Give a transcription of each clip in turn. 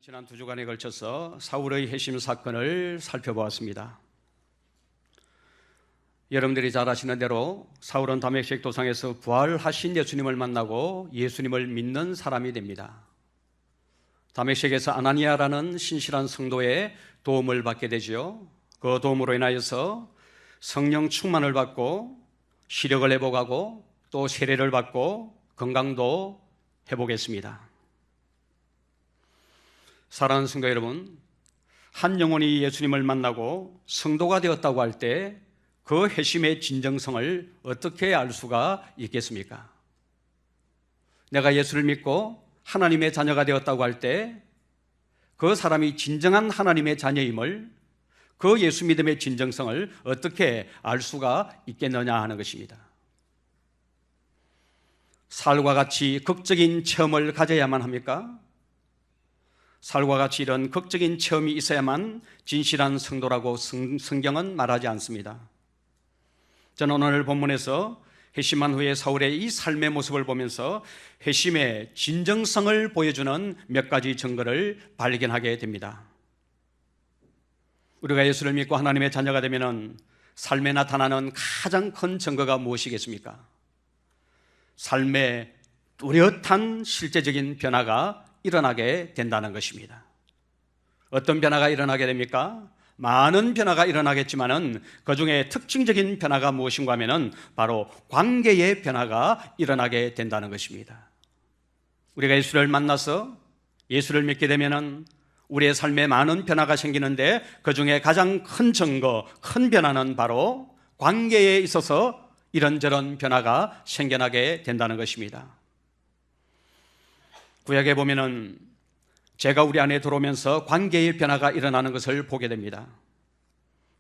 지난 2주간에 걸쳐서 사울의 회심 사건을 살펴보았습니다. 여러분들이 잘 아시는 대로 사울은 다메섹 도상에서 부활하신 예수님을 만나고 예수님을 믿는 사람이 됩니다. 다메섹에서 아나니아라는 신실한 성도의 도움을 받게 되지요. 그 도움으로 인하여서 성령 충만을 받고 시력을 회복하고 또 세례를 받고 건강도 회복했습니다. 사랑하는 성도 여러분, 한 영혼이 예수님을 만나고 성도가 되었다고 할 때 그 회심의 진정성을 어떻게 알 수가 있겠습니까? 내가 예수를 믿고 하나님의 자녀가 되었다고 할 때 그 사람이 진정한 하나님의 자녀임을, 그 예수 믿음의 진정성을 어떻게 알 수가 있겠느냐 하는 것입니다. 살과 같이 극적인 체험을 가져야만 합니까? 살과 같이 이런 극적인 체험이 있어야만 진실한 성도라고 성경은 말하지 않습니다. 저는 오늘 본문에서 회심한 후에 사울의 이 삶의 모습을 보면서 회심의 진정성을 보여주는 몇 가지 증거를 발견하게 됩니다. 우리가 예수를 믿고 하나님의 자녀가 되면 삶에 나타나는 가장 큰 증거가 무엇이겠습니까? 삶의 뚜렷한 실제적인 변화가 일어나게 된다는 것입니다. 어떤 변화가 일어나게 됩니까? 많은 변화가 일어나겠지만은 그 중에 특징적인 변화가 무엇인가 하면은 바로 관계의 변화가 일어나게 된다는 것입니다. 우리가 예수를 만나서 예수를 믿게 되면은 우리의 삶에 많은 변화가 생기는데 그 중에 가장 큰 증거, 큰 변화는 바로 관계에 있어서 이런저런 변화가 생겨나게 된다는 것입니다. 구약에 보면은 죄가 우리 안에 들어오면서 관계의 변화가 일어나는 것을 보게 됩니다.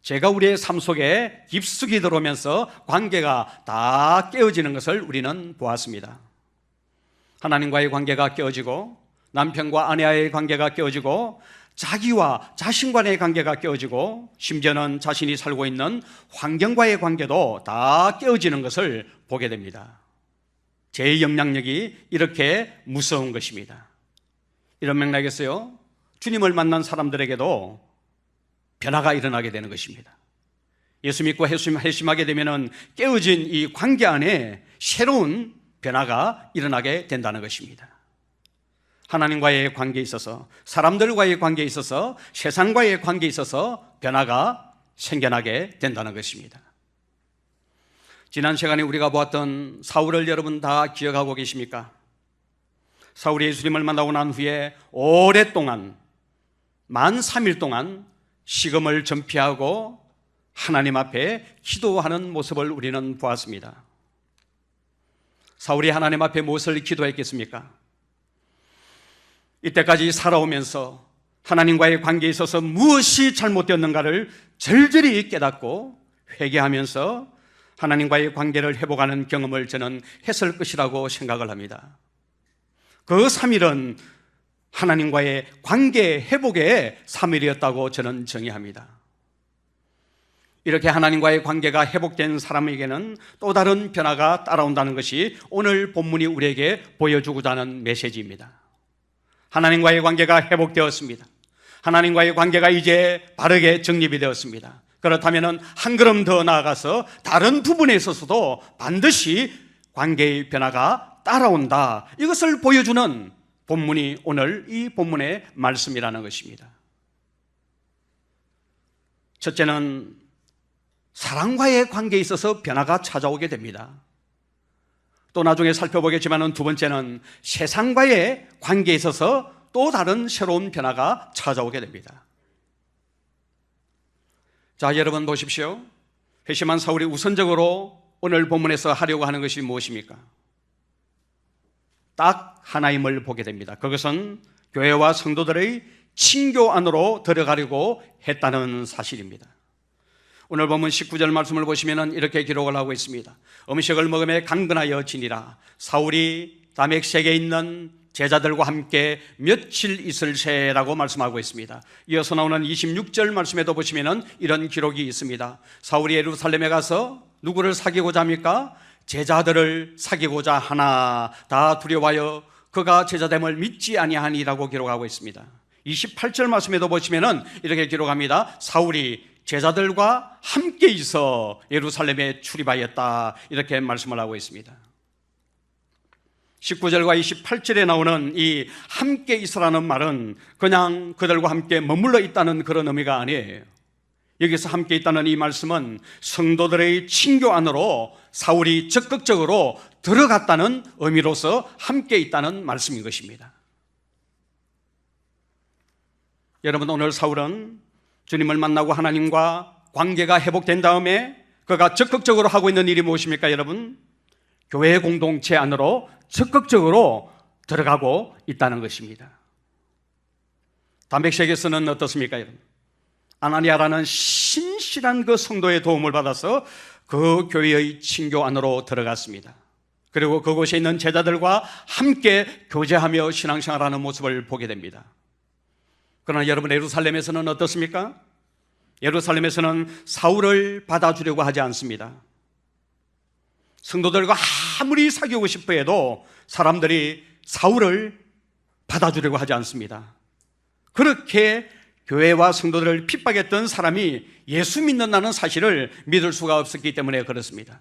죄가 우리의 삶 속에 깊숙이 들어오면서 관계가 다 깨어지는 것을 우리는 보았습니다. 하나님과의 관계가 깨어지고, 남편과 아내와의 관계가 깨어지고, 자기와 자신 간의 관계가 깨어지고, 심지어는 자신이 살고 있는 환경과의 관계도 다 깨어지는 것을 보게 됩니다. 죄의 영향력이 이렇게 무서운 것입니다. 이런 맥락에서요, 주님을 만난 사람들에게도 변화가 일어나게 되는 것입니다. 예수 믿고 회심하게 되면 깨어진 이 관계 안에 새로운 변화가 일어나게 된다는 것입니다. 하나님과의 관계에 있어서, 사람들과의 관계에 있어서, 세상과의 관계에 있어서 변화가 생겨나게 된다는 것입니다. 지난 시간에 우리가 보았던 사울을 여러분 다 기억하고 계십니까? 사울이 예수님을 만나고 난 후에 오랫동안, 만 3일 동안 식음을 전폐하고 하나님 앞에 기도하는 모습을 우리는 보았습니다. 사울이 하나님 앞에 무엇을 기도했겠습니까? 이때까지 살아오면서 하나님과의 관계에 있어서 무엇이 잘못되었는가를 절절히 깨닫고 회개하면서 하나님과의 관계를 회복하는 경험을 저는 했을 것이라고 생각을 합니다. 그 3일은 하나님과의 관계 회복의 3일이었다고 저는 정의합니다. 이렇게 하나님과의 관계가 회복된 사람에게는 또 다른 변화가 따라온다는 것이 오늘 본문이 우리에게 보여주고자 하는 메시지입니다. 하나님과의 관계가 회복되었습니다. 하나님과의 관계가 이제 바르게 정립이 되었습니다. 그렇다면 한 걸음 더 나아가서 다른 부분에 있어서도 반드시 관계의 변화가 따라온다, 이것을 보여주는 본문이 오늘 이 본문의 말씀이라는 것입니다. 첫째는 사랑과의 관계에 있어서 변화가 찾아오게 됩니다. 또 나중에 살펴보겠지만 두 번째는 세상과의 관계에 있어서 또 다른 새로운 변화가 찾아오게 됩니다. 자, 여러분 보십시오. 회심한 사울이 우선적으로 오늘 본문에서 하려고 하는 것이 무엇입니까? 딱 하나임을 보게 됩니다. 그것은 교회와 성도들의 친교 안으로 들어가려고 했다는 사실입니다. 오늘 본문 19절 말씀을 보시면 이렇게 기록을 하고 있습니다. 음식을 먹음에 강건하여 지니라. 사울이 다메섹에 있는 제자들과 함께 며칠 있을새라고 말씀하고 있습니다. 이어서 나오는 26절 말씀에도 보시면 이런 기록이 있습니다. 사울이 예루살렘에 가서 누구를 사귀고자 합니까? 제자들을 사귀고자 하나 다 두려워하여 그가 제자됨을 믿지 아니하니라고 기록하고 있습니다. 28절 말씀에도 보시면은 이렇게 기록합니다. 사울이 제자들과 함께 있어 예루살렘에 출입하였다, 이렇게 말씀을 하고 있습니다. 19절과 28절에 나오는 이 함께 있으라는 말은 그냥 그들과 함께 머물러 있다는 그런 의미가 아니에요. 여기서 함께 있다는 이 말씀은 성도들의 친교 안으로 사울이 적극적으로 들어갔다는 의미로서 함께 있다는 말씀인 것입니다. 여러분, 오늘 사울은 주님을 만나고 하나님과 관계가 회복된 다음에 그가 적극적으로 하고 있는 일이 무엇입니까? 여러분, 교회 공동체 안으로 적극적으로 들어가고 있다는 것입니다. 담백시에서는 어떻습니까? 여러분, 아나니아라는 신실한 그 성도의 도움을 받아서 그 교회의 친교 안으로 들어갔습니다. 그리고 그곳에 있는 제자들과 함께 교제하며 신앙생활하는 모습을 보게 됩니다. 그러나 여러분, 예루살렘에서는 어떻습니까? 예루살렘에서는 사울을 받아주려고 하지 않습니다. 성도들과 아무리 사귀고 싶어 해도 사람들이 사울을 받아주려고 하지 않습니다. 그렇게 교회와 성도들을 핍박했던 사람이 예수 믿는다는 사실을 믿을 수가 없었기 때문에 그렇습니다.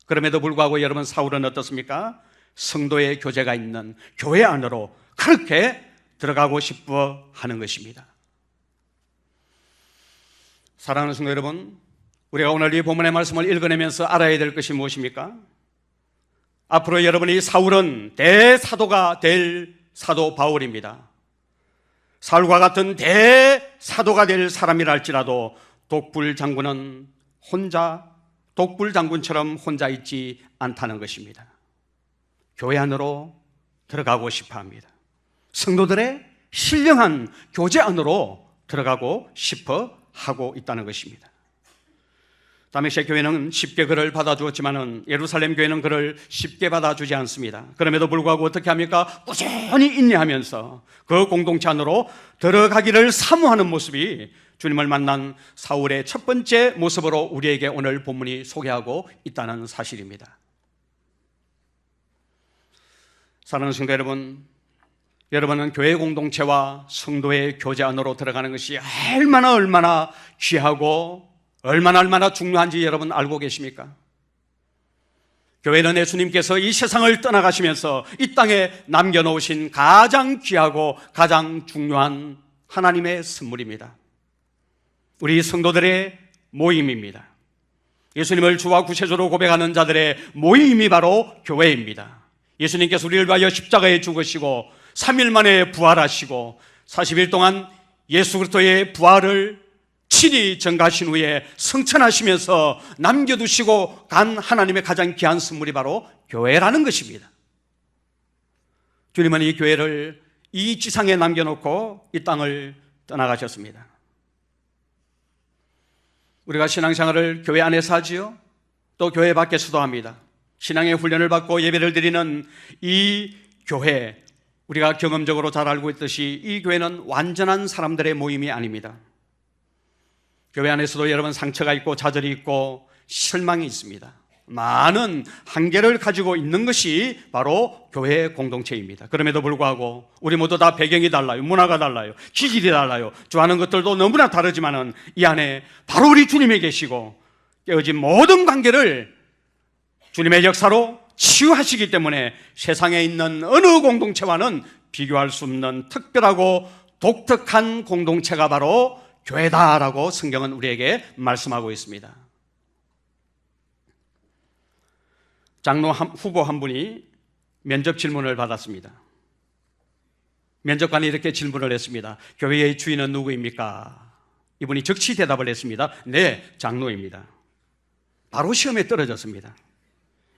그럼에도 불구하고 여러분, 사울은 어떻습니까? 성도의 교제가 있는 교회 안으로 그렇게 들어가고 싶어 하는 것입니다. 사랑하는 성도 여러분, 우리가 오늘 이 본문의 말씀을 읽어내면서 알아야 될 것이 무엇입니까? 앞으로 여러분이 사울은 대사도가 될 사도 바울입니다. 사울과 같은 대사도가 될 사람이라 할지라도 독불 장군처럼 혼자 있지 않다는 것입니다. 교회 안으로 들어가고 싶어 합니다. 성도들의 신령한 교제 안으로 들어가고 싶어 하고 있다는 것입니다. 다메섹 교회는 쉽게 그를 받아주었지만 예루살렘 교회는 그를 쉽게 받아주지 않습니다. 그럼에도 불구하고 어떻게 합니까? 꾸준히 인내하면서 그 공동체 안으로 들어가기를 사모하는 모습이 주님을 만난 사울의 첫 번째 모습으로 우리에게 오늘 본문이 소개하고 있다는 사실입니다. 사랑하는 성도 여러분, 여러분은 교회 공동체와 성도의 교제 안으로 들어가는 것이 얼마나 귀하고 얼마나 중요한지 여러분 알고 계십니까? 교회는 예수님께서 이 세상을 떠나가시면서 이 땅에 남겨놓으신 가장 귀하고 가장 중요한 하나님의 선물입니다. 우리 성도들의 모임입니다. 예수님을 주와 구세주로 고백하는 자들의 모임이 바로 교회입니다. 예수님께서 우리를 위하여 십자가에 죽으시고 3일 만에 부활하시고 40일 동안 예수 그리스도의 부활을 친히 전가하신 후에 성천하시면서 남겨두시고 간 하나님의 가장 귀한 선물이 바로 교회라는 것입니다. 주님은 이 교회를 이 지상에 남겨놓고 이 땅을 떠나가셨습니다. 우리가 신앙생활을 교회 안에서 하지요, 또 교회 밖에서도 합니다. 신앙의 훈련을 받고 예배를 드리는 이 교회, 우리가 경험적으로 잘 알고 있듯이 이 교회는 완전한 사람들의 모임이 아닙니다. 교회 안에서도 여러분 상처가 있고 좌절이 있고 실망이 있습니다. 많은 한계를 가지고 있는 것이 바로 교회 공동체입니다. 그럼에도 불구하고 우리 모두 다 배경이 달라요. 문화가 달라요. 기질이 달라요. 좋아하는 것들도 너무나 다르지만은 이 안에 바로 우리 주님이 계시고 깨어진 모든 관계를 주님의 역사로 치유하시기 때문에 세상에 있는 어느 공동체와는 비교할 수 없는 특별하고 독특한 공동체가 바로 교회다라고 성경은 우리에게 말씀하고 있습니다. 장로 후보 한 분이 면접 질문을 받았습니다. 면접관이 이렇게 질문을 했습니다. 교회의 주인은 누구입니까? 이분이 즉시 대답을 했습니다. 네, 장로입니다. 바로 시험에 떨어졌습니다.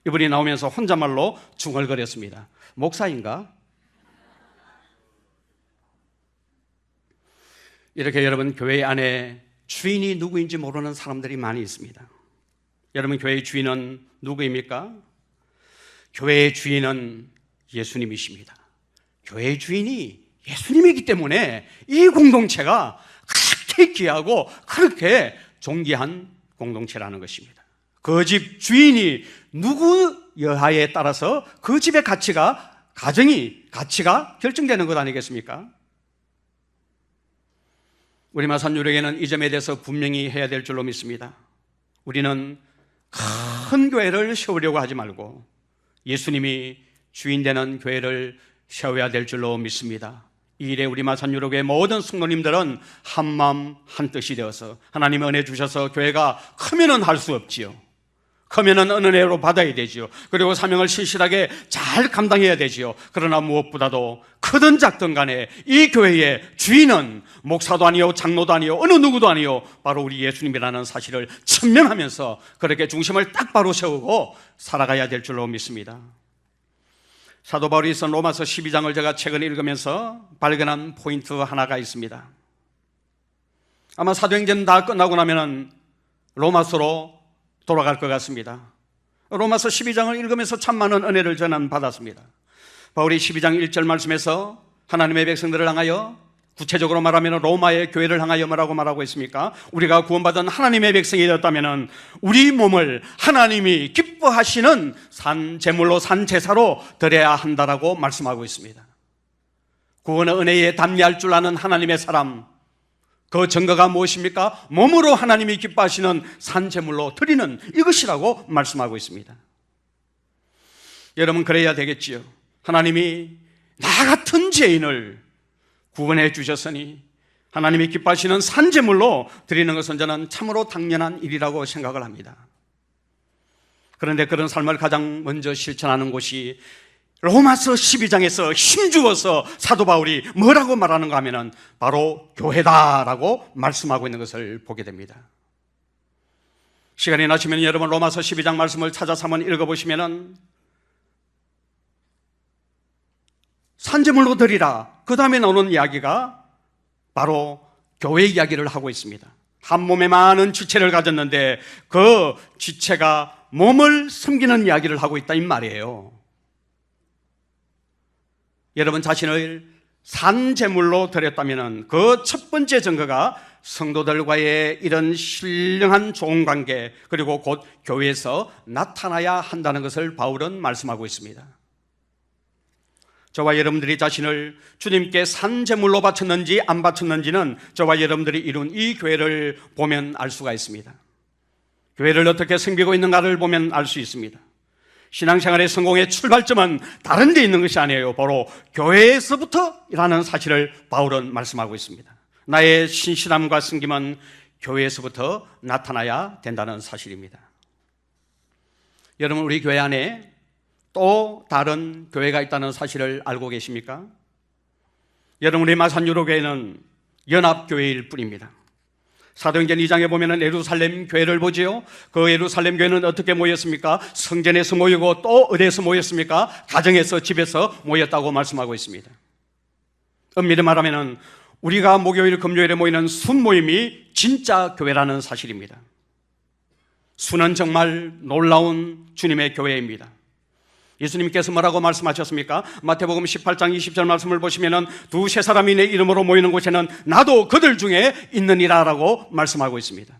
이분이 나오면서 혼잣말로 중얼거렸습니다. 목사인가? 이렇게 여러분, 교회 안에 주인이 누구인지 모르는 사람들이 많이 있습니다. 여러분, 교회의 주인은 누구입니까? 교회의 주인은 예수님이십니다. 교회의 주인이 예수님이기 때문에 이 공동체가 그렇게 귀하고 그렇게 존귀한 공동체라는 것입니다. 그 집 주인이 누구 여하에 따라서 그 집의 가치가 결정되는 것 아니겠습니까? 우리 마산유력에는 이 점에 대해서 분명히 해야 될 줄로 믿습니다. 우리는 큰 교회를 세우려고 하지 말고 예수님이 주인 되는 교회를 세워야 될 줄로 믿습니다. 이 일에 우리 마산유력의 모든 성도님들은 한마음 한뜻이 되어서 하나님의 은혜 주셔서 교회가 크면은 할 수 없지요. 크면은 은혜로 받아야 되지요. 그리고 사명을 신실하게 잘 감당해야 되지요. 그러나 무엇보다도 크든 작든 간에 이 교회의 주인은 목사도 아니요 장로도 아니요 어느 누구도 아니요 바로 우리 예수님이라는 사실을 천명하면서 그렇게 중심을 딱 바로 세우고 살아가야 될 줄로 믿습니다. 사도 바울이 쓴 로마서 12장을 제가 최근에 읽으면서 발견한 포인트 하나가 있습니다. 아마 사도행전 다 끝나고 나면은 로마서로 돌아갈 것 같습니다. 로마서 12장을 읽으면서 참 많은 은혜를 저는 받았습니다. 바울이 12장 1절 말씀에서 하나님의 백성들을 향하여, 구체적으로 말하면 로마의 교회를 향하여 뭐라고 말하고 있습니까? 우리가 구원받은 하나님의 백성이 되었다면 우리 몸을 하나님이 기뻐하시는 산 제물로, 산 제사로 드려야 한다라고 말씀하고 있습니다. 구원의 은혜에 담대할 줄 아는 하나님의 사람, 그 증거가 무엇입니까? 몸으로 하나님이 기뻐하시는 산 제물로 드리는 이것이라고 말씀하고 있습니다. 여러분, 그래야 되겠지요. 하나님이 나 같은 죄인을 구원해 주셨으니 하나님이 기뻐하시는 산 제물로 드리는 것은 저는 참으로 당연한 일이라고 생각을 합니다. 그런데 그런 삶을 가장 먼저 실천하는 곳이 로마서 12장에서 힘주어서 사도 바울이 뭐라고 말하는가 하면은 바로 교회다라고 말씀하고 있는 것을 보게 됩니다. 시간이 나시면 여러분 로마서 12장 말씀을 찾아서 한번 읽어보시면은 산제물로 드리라, 그 다음에 나오는 이야기가 바로 교회 이야기를 하고 있습니다. 한 몸에 많은 지체를 가졌는데 그 지체가 몸을 섬기는 이야기를 하고 있다 이 말이에요. 여러분 자신을 산제물로 드렸다면 그 첫 번째 증거가 성도들과의 이런 신령한 좋은 관계, 그리고 곧 교회에서 나타나야 한다는 것을 바울은 말씀하고 있습니다. 저와 여러분들이 자신을 주님께 산제물로 바쳤는지 안 바쳤는지는 저와 여러분들이 이룬 이 교회를 보면 알 수가 있습니다. 교회를 어떻게 섬기고 있는가를 보면 알 수 있습니다. 신앙생활의 성공의 출발점은 다른 데 있는 것이 아니에요. 바로 교회에서부터라는 사실을 바울은 말씀하고 있습니다. 나의 신실함과 섬김은 교회에서부터 나타나야 된다는 사실입니다. 여러분, 우리 교회 안에 또 다른 교회가 있다는 사실을 알고 계십니까? 여러분, 우리 마산유로교회는 연합교회일 뿐입니다. 사도행전 2장에 보면 예루살렘 교회를 보지요. 그 예루살렘 교회는 어떻게 모였습니까? 성전에서 모이고 또 어디에서 모였습니까? 가정에서, 집에서 모였다고 말씀하고 있습니다. 엄밀히 말하면 우리가 목요일 금요일에 모이는 순모임이 진짜 교회라는 사실입니다. 순은 정말 놀라운 주님의 교회입니다. 예수님께서 뭐라고 말씀하셨습니까? 마태복음 18장 20절 말씀을 보시면 두세 사람이 내 이름으로 모이는 곳에는 나도 그들 중에 있느니라 라고 말씀하고 있습니다.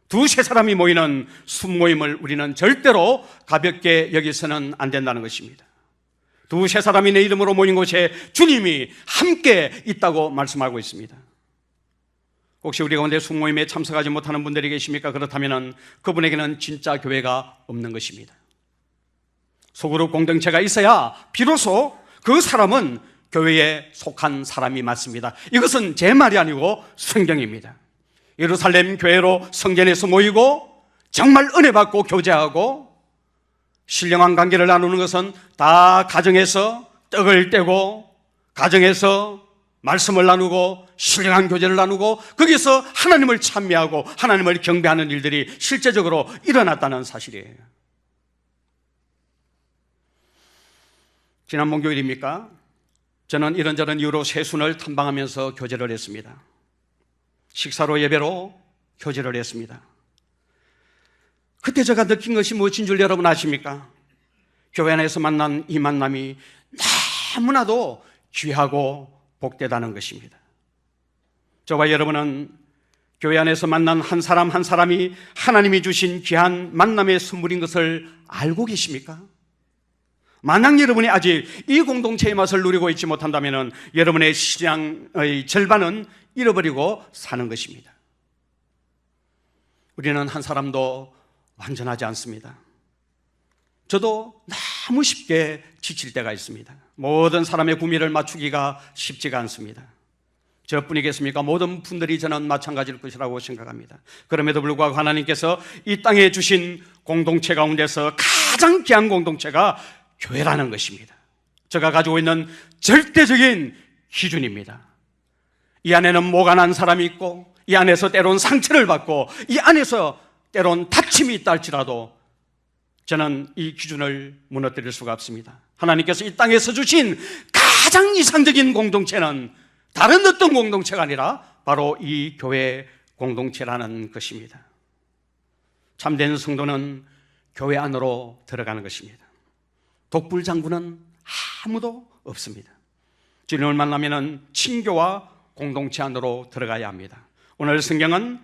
두세 사람이 모이는 순모임을 우리는 절대로 가볍게 여기서는 안 된다는 것입니다. 두세 사람이 내 이름으로 모인 곳에 주님이 함께 있다고 말씀하고 있습니다. 혹시 우리 가운데 순모임에 참석하지 못하는 분들이 계십니까? 그렇다면 그분에게는 진짜 교회가 없는 것입니다. 소그룹 공동체가 있어야 비로소 그 사람은 교회에 속한 사람이 맞습니다. 이것은 제 말이 아니고 성경입니다. 예루살렘 교회로 성전에서 모이고 정말 은혜 받고 교제하고 신령한 관계를 나누는 것은 다 가정에서 떡을 떼고 가정에서 말씀을 나누고 신령한 교제를 나누고 거기서 하나님을 찬미하고 하나님을 경배하는 일들이 실제적으로 일어났다는 사실이에요. 지난 목요일입니까? 저는 이런저런 이유로 새순을 탐방하면서 교제를 했습니다. 식사로 예배로 교제를 했습니다. 그때 제가 느낀 것이 무엇인 줄 여러분 아십니까? 교회 안에서 만난 이 만남이 너무나도 귀하고 복되다는 것입니다. 저와 여러분은 교회 안에서 만난 한 사람 한 사람이 하나님이 주신 귀한 만남의 선물인 것을 알고 계십니까? 만약 여러분이 아직 이 공동체의 맛을 누리고 있지 못한다면 여러분의 신앙의 절반은 잃어버리고 사는 것입니다. 우리는 한 사람도 완전하지 않습니다. 저도 너무 쉽게 지칠 때가 있습니다. 모든 사람의 구미를 맞추기가 쉽지가 않습니다. 저뿐이겠습니까? 모든 분들이 저는 마찬가지일 것이라고 생각합니다. 그럼에도 불구하고 하나님께서 이 땅에 주신 공동체 가운데서 가장 귀한 공동체가 교회라는 것입니다. 제가 가지고 있는 절대적인 기준입니다. 이 안에는 모가 난 사람이 있고, 이 안에서 때론 상처를 받고, 이 안에서 때론 다침이 있다 할지라도 저는 이 기준을 무너뜨릴 수가 없습니다. 하나님께서 이 땅에서 주신 가장 이상적인 공동체는 다른 어떤 공동체가 아니라 바로 이 교회 공동체라는 것입니다. 참된 성도는 교회 안으로 들어가는 것입니다. 독불장군은 아무도 없습니다. 주님을 만나면 친교와 공동체 안으로 들어가야 합니다. 오늘 성경은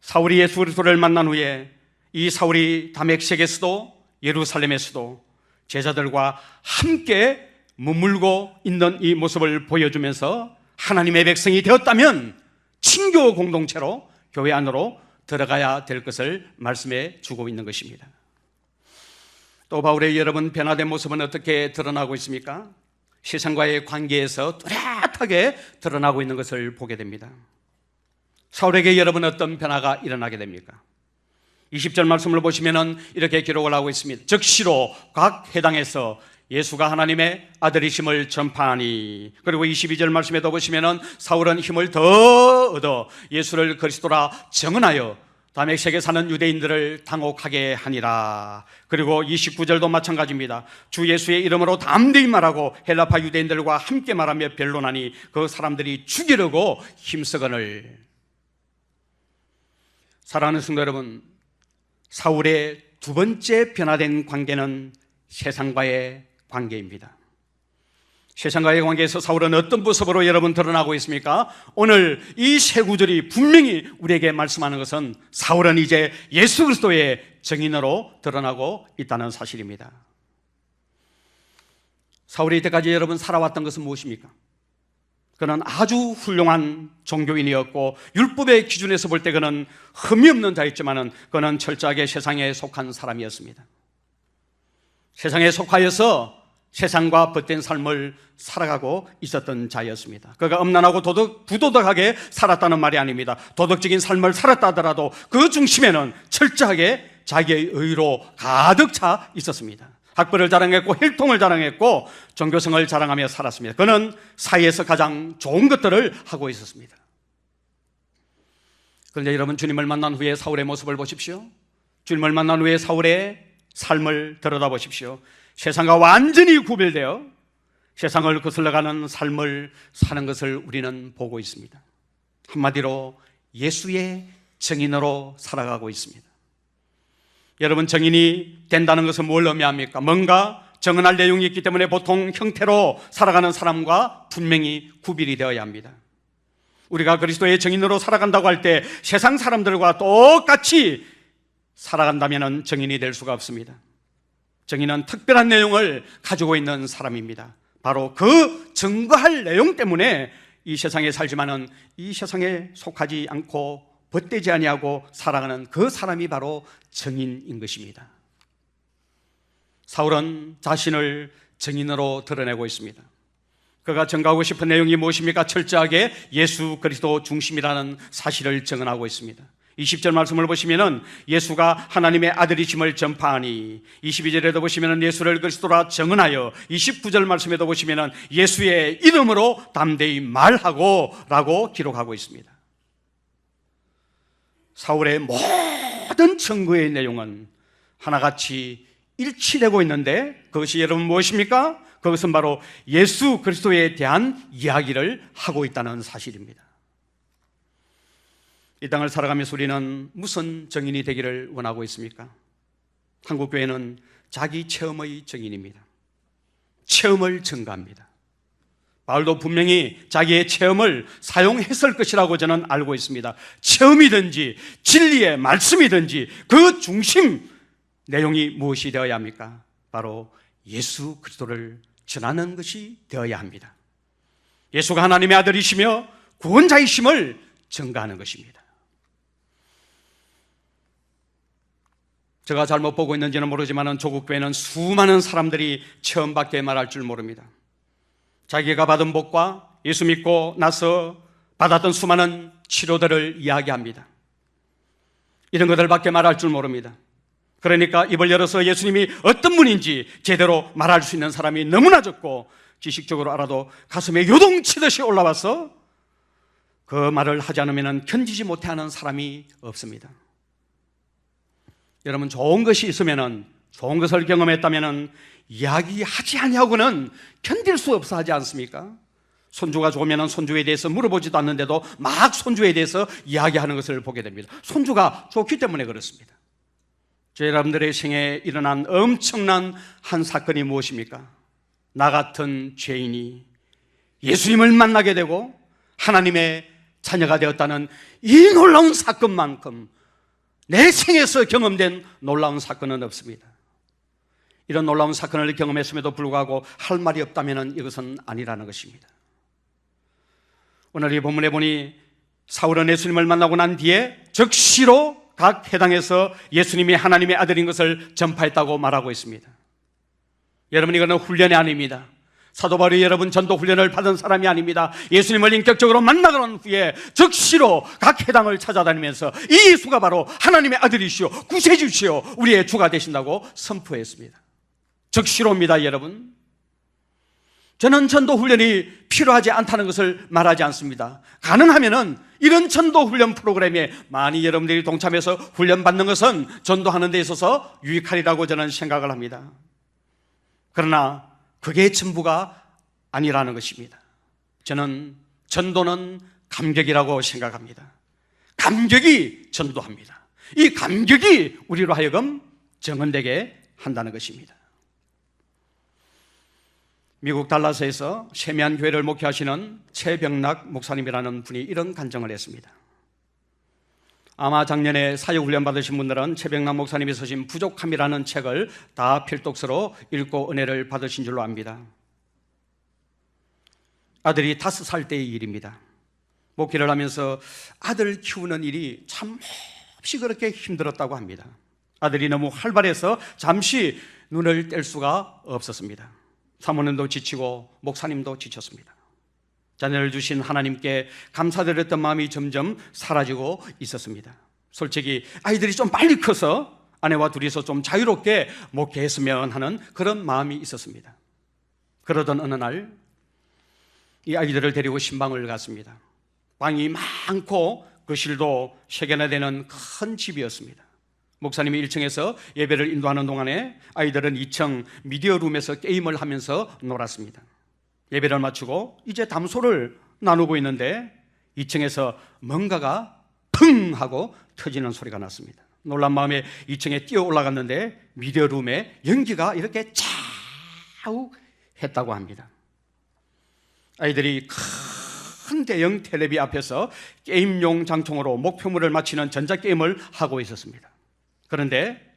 사울이 예수 그리스도를 만난 후에 이 사울이 다메섹에서도 예루살렘에서도 제자들과 함께 머물고 있는 이 모습을 보여주면서 하나님의 백성이 되었다면 친교 공동체로 교회 안으로 들어가야 될 것을 말씀해 주고 있는 것입니다. 또 바울의 여러분 변화된 모습은 어떻게 드러나고 있습니까? 세상과의 관계에서 뚜렷하게 드러나고 있는 것을 보게 됩니다. 사울에게 여러분 어떤 변화가 일어나게 됩니까? 20절 말씀을 보시면 이렇게 기록을 하고 있습니다. 즉시로 각 회당에서 예수가 하나님의 아들이심을 전파하니. 그리고 22절 말씀에도 보시면 사울은 힘을 더 얻어 예수를 그리스도라 증언하여 다메섹에 사는 유대인들을 당혹하게 하니라. 그리고 29절도 마찬가지입니다. 주 예수의 이름으로 담대히 말하고 헬라파 유대인들과 함께 말하며 변론하니 그 사람들이 죽이려고 힘쓰거늘. 사랑하는 성도 여러분, 사울의 두 번째 변화된 관계는 세상과의 관계입니다. 세상과의 관계에서 사울은 어떤 모습으로 여러분 드러나고 있습니까? 오늘 이 세 구절이 분명히 우리에게 말씀하는 것은 사울은 이제 예수 그리스도의 증인으로 드러나고 있다는 사실입니다. 사울이 이때까지 여러분 살아왔던 것은 무엇입니까? 그는 아주 훌륭한 종교인이었고 율법의 기준에서 볼 때 그는 흠이 없는 자였지만은 그는 철저하게 세상에 속한 사람이었습니다. 세상에 속하여서 세상과 벗된 삶을 살아가고 있었던 자였습니다. 그가 음란하고 부도덕하게 살았다는 말이 아닙니다. 도덕적인 삶을 살았다 하더라도 그 중심에는 철저하게 자기의 의로 가득 차 있었습니다. 학벌을 자랑했고 혈통을 자랑했고 종교성을 자랑하며 살았습니다. 그는 사회에서 가장 좋은 것들을 하고 있었습니다. 그런데 여러분, 주님을 만난 후에 사울의 모습을 보십시오. 주님을 만난 후에 사울의 삶을 들여다보십시오. 세상과 완전히 구별되어 세상을 거슬러가는 삶을 사는 것을 우리는 보고 있습니다. 한마디로 예수의 증인으로 살아가고 있습니다. 여러분, 증인이 된다는 것은 뭘 의미합니까? 뭔가 증언할 내용이 있기 때문에 보통 형태로 살아가는 사람과 분명히 구별이 되어야 합니다. 우리가 그리스도의 증인으로 살아간다고 할 때 세상 사람들과 똑같이 살아간다면 증인이 될 수가 없습니다. 증인은 특별한 내용을 가지고 있는 사람입니다. 바로 그 증거할 내용 때문에 이 세상에 살지만은 이 세상에 속하지 않고 벗되지 아니하고 살아가는 그 사람이 바로 증인인 것입니다. 사울은 자신을 증인으로 드러내고 있습니다. 그가 증거하고 싶은 내용이 무엇입니까? 철저하게 예수 그리스도 중심이라는 사실을 증언하고 있습니다. 20절 말씀을 보시면은 예수가 하나님의 아들이심을 전파하니, 22절에도 보시면은 예수를 그리스도라 증언하여, 29절 말씀에도 보시면은 예수의 이름으로 담대히 말하고 라고 기록하고 있습니다. 사울의 모든 증거의 내용은 하나같이 일치되고 있는데 그것이 여러분 무엇입니까? 그것은 바로 예수 그리스도에 대한 이야기를 하고 있다는 사실입니다. 이 땅을 살아가면서 우리는 무슨 증인이 되기를 원하고 있습니까? 한국교회는 자기 체험의 증인입니다. 체험을 증거합니다. 바울도 분명히 자기의 체험을 사용했을 것이라고 저는 알고 있습니다. 체험이든지 진리의 말씀이든지 그 중심 내용이 무엇이 되어야 합니까? 바로 예수 그리스도를 전하는 것이 되어야 합니다. 예수가 하나님의 아들이시며 구원자이심을 증거하는 것입니다. 제가 잘못 보고 있는지는 모르지만 조국 교회는 수많은 사람들이 처음밖에 말할 줄 모릅니다. 자기가 받은 복과 예수 믿고 나서 받았던 수많은 치료들을 이야기합니다. 이런 것들밖에 말할 줄 모릅니다. 그러니까 입을 열어서 예수님이 어떤 분인지 제대로 말할 수 있는 사람이 너무나 적고, 지식적으로 알아도 가슴에 요동치듯이 올라와서 그 말을 하지 않으면 견디지 못하는 사람이 없습니다. 여러분, 좋은 것이 있으면, 좋은 것을 경험했다면 이야기하지 아니하고는 견딜 수 없어 하지 않습니까? 손주가 좋으면 손주에 대해서 물어보지도 않는데도 막 손주에 대해서 이야기하는 것을 보게 됩니다. 손주가 좋기 때문에 그렇습니다. 여러분들의 생에 일어난 엄청난 한 사건이 무엇입니까? 나 같은 죄인이 예수님을 만나게 되고 하나님의 자녀가 되었다는 이 놀라운 사건만큼 내 생에서 경험된 놀라운 사건은 없습니다. 이런 놀라운 사건을 경험했음에도 불구하고 할 말이 없다면 이것은 아니라는 것입니다. 오늘 이 본문에 보니 사울은 예수님을 만나고 난 뒤에 즉시로 각 회당에서 예수님이 하나님의 아들인 것을 전파했다고 말하고 있습니다. 여러분, 이거는 훈련이 아닙니다. 사도 바울이 여러분 전도 훈련을 받은 사람이 아닙니다. 예수님을 인격적으로 만나고 난 후에 즉시로 각 회당을 찾아다니면서 이 예수가 바로 하나님의 아들이시오, 구세주시오, 우리의 주가 되신다고 선포했습니다. 즉시로입니다. 여러분, 저는 전도 훈련이 필요하지 않다는 것을 말하지 않습니다. 가능하면은 이런 전도 훈련 프로그램에 많이 여러분들이 동참해서 훈련 받는 것은 전도하는 데 있어서 유익하리라고 저는 생각을 합니다. 그러나 그게 전부가 아니라는 것입니다. 저는 전도는 감격이라고 생각합니다. 감격이 전도합니다. 이 감격이 우리로 하여금 정언되게 한다는 것입니다. 미국 달라스에서 세미한 교회를 목회하시는 최병락 목사님이라는 분이 이런 간증을 했습니다. 아마 작년에 사역훈련 받으신 분들은 최병락 목사님이 쓰신 부족함이라는 책을 다 필독서로 읽고 은혜를 받으신 줄로 압니다. 아들이 5살 때의 일입니다. 목회를 하면서 아들 키우는 일이 참 몹시 그렇게 힘들었다고 합니다. 아들이 너무 활발해서 잠시 눈을 뗄 수가 없었습니다. 사모님도 지치고 목사님도 지쳤습니다. 자녀를 주신 하나님께 감사드렸던 마음이 점점 사라지고 있었습니다. 솔직히 아이들이 좀 빨리 커서 아내와 둘이서 좀 자유롭게 목회했으면 하는 그런 마음이 있었습니다. 그러던 어느 날 이 아이들을 데리고 신방을 갔습니다. 방이 많고 거실도 3개나 되는 큰 집이었습니다. 목사님이 1층에서 예배를 인도하는 동안에 아이들은 2층 미디어룸에서 게임을 하면서 놀았습니다. 예배를 마치고 이제 담소를 나누고 있는데 2층에서 뭔가가 펑 하고 터지는 소리가 났습니다. 놀란 마음에 2층에 뛰어 올라갔는데 미디어룸에 연기가 이렇게 차욱 했다고 합니다. 아이들이 큰 대형 텔레비 앞에서 게임용 장총으로 목표물을 맞히는 전자게임을 하고 있었습니다. 그런데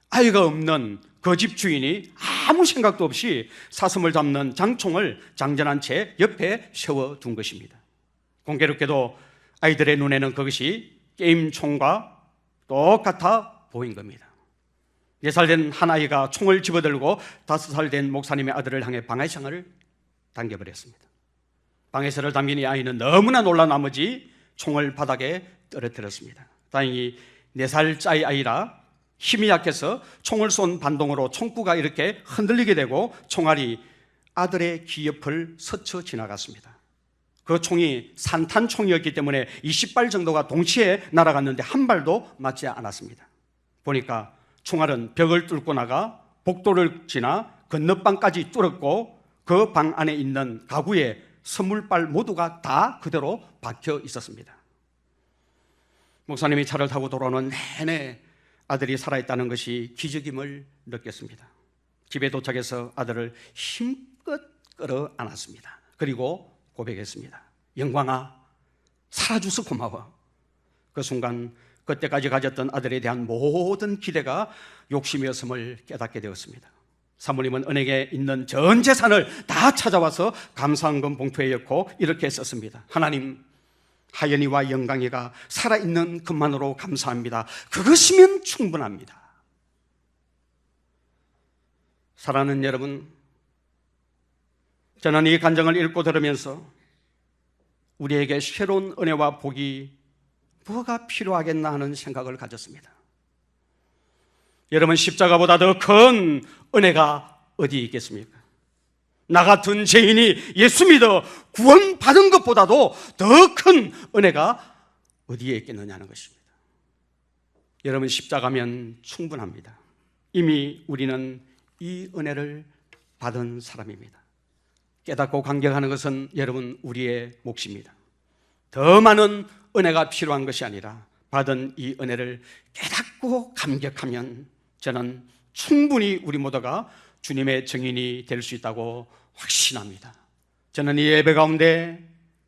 아이가 없는 그 집 주인이 아무 생각도 없이 사슴을 잡는 장총을 장전한 채 옆에 세워둔 것입니다. 공교롭게도 아이들의 눈에는 그것이 게임총과 똑같아 보인 겁니다. 4살 된 한 아이가 총을 집어들고 5살 된 목사님의 아들을 향해 방아쇠를 당겨버렸습니다. 방아쇠를 당긴 이 아이는 너무나 놀란 나머지 총을 바닥에 떨어뜨렸습니다. 다행히 4살짜리 아이라 힘이 약해서 총을 쏜 반동으로 총구가 이렇게 흔들리게 되고 총알이 아들의 귀 옆을 스쳐 지나갔습니다. 그 총이 산탄총이었기 때문에 20발 정도가 동시에 날아갔는데 한 발도 맞지 않았습니다. 보니까 총알은 벽을 뚫고 나가 복도를 지나 건너방까지 뚫었고 그 방 안에 있는 가구에 선물발 모두가 다 그대로 박혀 있었습니다. 목사님이 차를 타고 돌아오는 내내 아들이 살아있다는 것이 기적임을 느꼈습니다. 집에 도착해서 아들을 힘껏 끌어안았습니다. 그리고 고백했습니다. 영광아, 살아줘서 고마워. 그 순간 그때까지 가졌던 아들에 대한 모든 기대가 욕심이었음을 깨닫게 되었습니다. 사모님은 은행에 있는 전 재산을 다 찾아와서 감사한금 봉투에 넣고 이렇게 썼습니다. 하나님, 하연이와 영광이가 살아있는 것만으로 감사합니다. 그것이면 충분합니다. 사랑하는 여러분, 저는 이 간증을 읽고 들으면서 우리에게 새로운 은혜와 복이 뭐가 필요하겠나 하는 생각을 가졌습니다. 여러분, 십자가보다 더 큰 은혜가 어디 있겠습니까? 나 같은 죄인이 예수 믿어 구원받은 것보다도 더 큰 은혜가 어디에 있겠느냐는 것입니다. 여러분, 십자가면 충분합니다. 이미 우리는 이 은혜를 받은 사람입니다. 깨닫고 감격하는 것은 여러분 우리의 몫입니다. 더 많은 은혜가 필요한 것이 아니라 받은 이 은혜를 깨닫고 감격하면 저는 충분히 우리 모두가 주님의 증인이 될 수 있다고 확신합니다. 저는 이 예배 가운데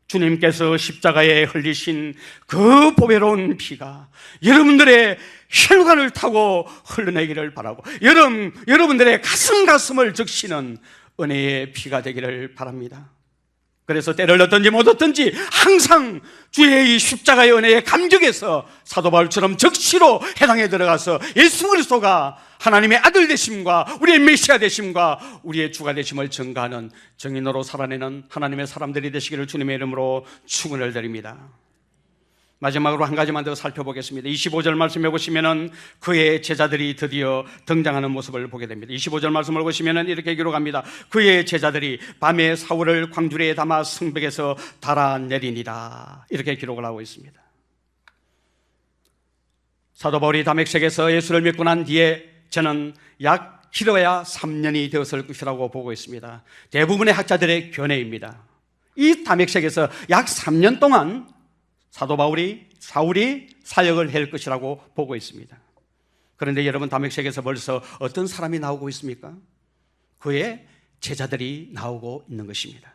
주님께서 십자가에 흘리신 그 보배로운 피가 여러분들의 혈관을 타고 흘러내기를 바라고, 여러분들의 가슴을 적시는 은혜의 피가 되기를 바랍니다. 그래서 때를 얻든지 못 얻든지 항상 주의 이 십자가의 은혜에 감격해서 사도 바울처럼 적시로 해당에 들어가서 예수 그리스도가 하나님의 아들 되심과 우리의 메시아 되심과 우리의 주가 되심을 증거하는 증인으로 살아내는 하나님의 사람들이 되시기를 주님의 이름으로 축원을 드립니다. 마지막으로 한 가지만 더 살펴보겠습니다. 25절 말씀해 보시면은 그의 제자들이 드디어 등장하는 모습을 보게 됩니다. 25절 말씀을 보시면은 이렇게 기록합니다. 그의 제자들이 밤에 사울을 광주리에 담아 성벽에서 달아내리니라, 이렇게 기록을 하고 있습니다. 사도 바울이 다메섹에서 예수를 믿고 난 뒤에 저는 약 길어야 3년이 되었을 것이라고 보고 있습니다. 대부분의 학자들의 견해입니다. 이 다메섹에서 약 3년 동안 사울이 사역을 할 것이라고 보고 있습니다. 그런데 여러분, 다메섹에서 벌써 어떤 사람이 나오고 있습니까? 그의 제자들이 나오고 있는 것입니다.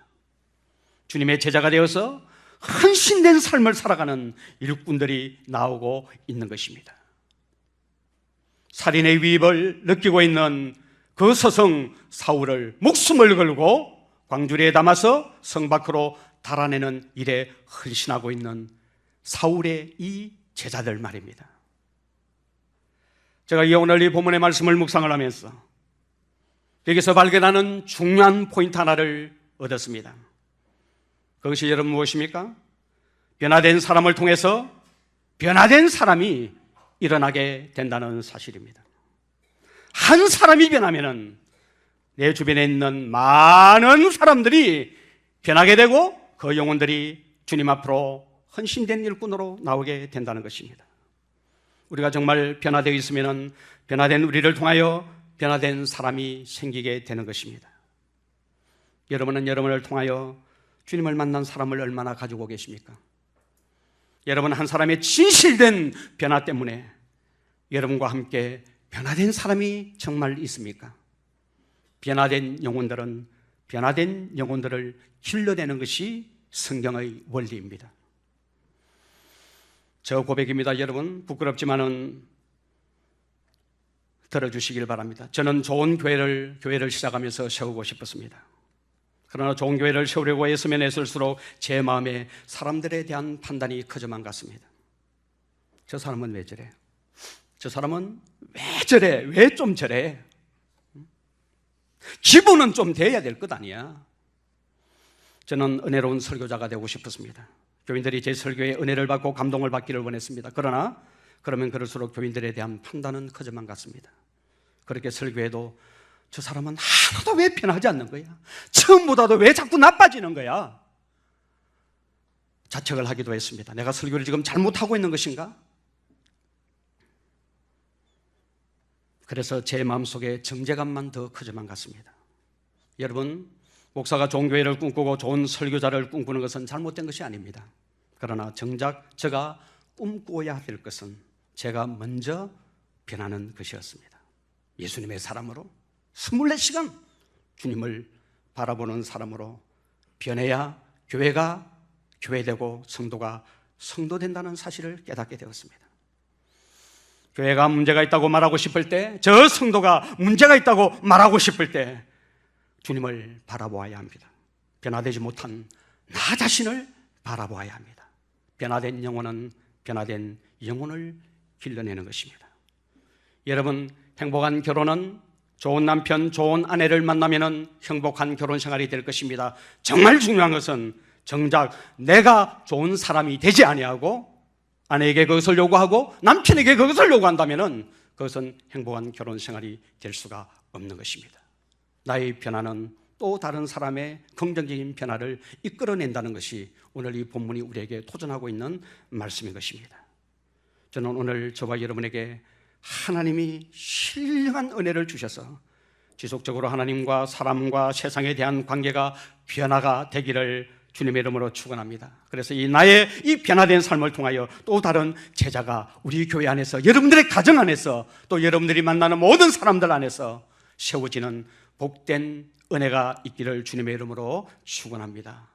주님의 제자가 되어서 헌신된 삶을 살아가는 일꾼들이 나오고 있는 것입니다. 살인의 위협을 느끼고 있는 그 서성 사울을 목숨을 걸고 광주리에 담아서 성 밖으로 달아내는 일에 헌신하고 있는 사울의 이 제자들 말입니다. 제가 오늘 이 본문의 말씀을 묵상을 하면서 여기서 발견하는 중요한 포인트 하나를 얻었습니다. 그것이 여러분 무엇입니까? 변화된 사람을 통해서 변화된 사람이 일어나게 된다는 사실입니다. 한 사람이 변하면은 내 주변에 있는 많은 사람들이 변하게 되고 그 영혼들이 주님 앞으로 헌신된 일꾼으로 나오게 된다는 것입니다. 우리가 정말 변화되어 있으면 변화된 우리를 통하여 변화된 사람이 생기게 되는 것입니다. 여러분은 여러분을 통하여 주님을 만난 사람을 얼마나 가지고 계십니까? 여러분, 한 사람의 진실된 변화 때문에 여러분과 함께 변화된 사람이 정말 있습니까? 변화된 영혼들은 변화된 영혼들을 길러내는 것이 성경의 원리입니다. 저 고백입니다. 여러분, 부끄럽지만은 들어주시길 바랍니다. 저는 좋은 교회를 시작하면서 세우고 싶었습니다. 그러나 좋은 교회를 세우려고 애쓰면 애쓸수록 제 마음에 사람들에 대한 판단이 커져만 갔습니다. 저 사람은 왜 저래? 저 사람은 왜 저래? 왜 좀 저래? 기분은 좀 돼야 될 것 아니야? 저는 은혜로운 설교자가 되고 싶었습니다. 교인들이 제 설교에 은혜를 받고 감동을 받기를 원했습니다. 그러면 그럴수록 교인들에 대한 판단은 커져만 갔습니다. 그렇게 설교해도 저 사람은 하나도 왜 변하지 않는 거야? 처음보다도 왜 자꾸 나빠지는 거야? 자책을 하기도 했습니다. 내가 설교를 지금 잘못하고 있는 것인가? 그래서 제 마음속에 정죄감만 더 커져만 갔습니다. 여러분, 목사가 좋은 교회를 꿈꾸고 좋은 설교자를 꿈꾸는 것은 잘못된 것이 아닙니다. 그러나 정작 제가 꿈꾸어야 될 것은 제가 먼저 변하는 것이었습니다. 예수님의 사람으로 24시간 주님을 바라보는 사람으로 변해야 교회가 교회되고 성도가 성도된다는 사실을 깨닫게 되었습니다. 교회가 문제가 있다고 말하고 싶을 때, 저 성도가 문제가 있다고 말하고 싶을 때 주님을 바라보아야 합니다. 변화되지 못한 나 자신을 바라보아야 합니다. 변화된 영혼은 변화된 영혼을 길러내는 것입니다. 여러분, 행복한 결혼은 좋은 남편, 좋은 아내를 만나면 행복한 결혼 생활이 될 것입니다. 정말 중요한 것은 정작 내가 좋은 사람이 되지 아니하고 아내에게 그것을 요구하고 남편에게 그것을 요구한다면 그것은 행복한 결혼 생활이 될 수가 없는 것입니다. 나의 변화는 또 다른 사람의 긍정적인 변화를 이끌어낸다는 것이 오늘 이 본문이 우리에게 도전하고 있는 말씀인 것입니다. 저는 오늘 저와 여러분에게 하나님이 신령한 은혜를 주셔서 지속적으로 하나님과 사람과 세상에 대한 관계가 변화가 되기를 주님의 이름으로 축원합니다. 그래서 나의 이 변화된 삶을 통하여 또 다른 제자가 우리 교회 안에서, 여러분들의 가정 안에서, 또 여러분들이 만나는 모든 사람들 안에서 세워지는 복된 은혜가 있기를 주님의 이름으로 축원합니다.